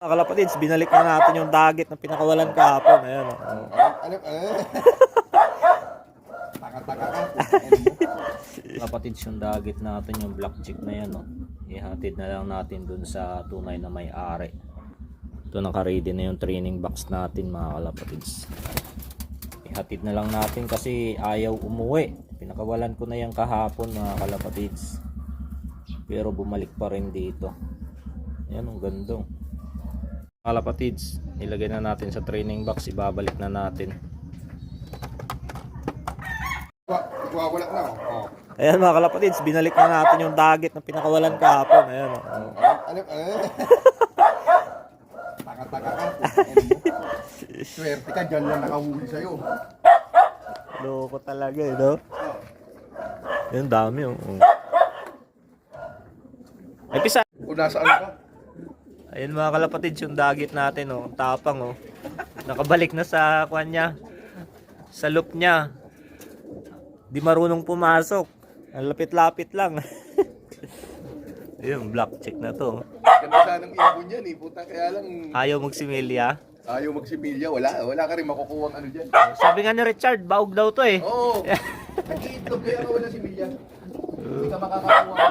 Kalapatids, binalik na natin yung dagit na pinakawalan kahapon. Ayan, oh. Taka-taka ka. Kalapatids, yung dagit natin, yung black chick na yan, oh. Ihatid na lang natin dun sa tunay na may-ari. Ito, naka-ready na yung training box natin, mga kalapatids. Ihatid na lang natin kasi ayaw umuwi. Pinakawalan ko na yan kahapon, mga kalapatids. Pero bumalik pa rin dito. Ayan, ang ganda. Kalapatids, ilagay na natin sa training box, ibabalik na natin. Wala na. Oh. Ayan, mga kalapatids, binalik na natin yung dagit na pinakawalan kahapon. Ayan, oh. Taka-taka ka. Swerte ka, dyan lang nakahuli sa'yo. Loko talaga, eh, no? Yan, dami, oh. Ay, pisa. Kung nasaan ka. Ayun, mga kalapatids, yung dagit natin, oh. Tapang, oh. Nakabalik na sa kwan niya. Sa loop niya. Di marunong pumasok. Ang lapit-lapit lang. Ayun, black chick na to. Ganda sanang ibon yan eh. Puta, kaya lang Ayaw magsimilya. ayaw magsimilya. Wala ka rin makukuha ano dyan. Sabi nga ni Richard, baog daw to eh. Oo. Nag-iitlog kaya ka wala similya. Hindi ka makakakuha.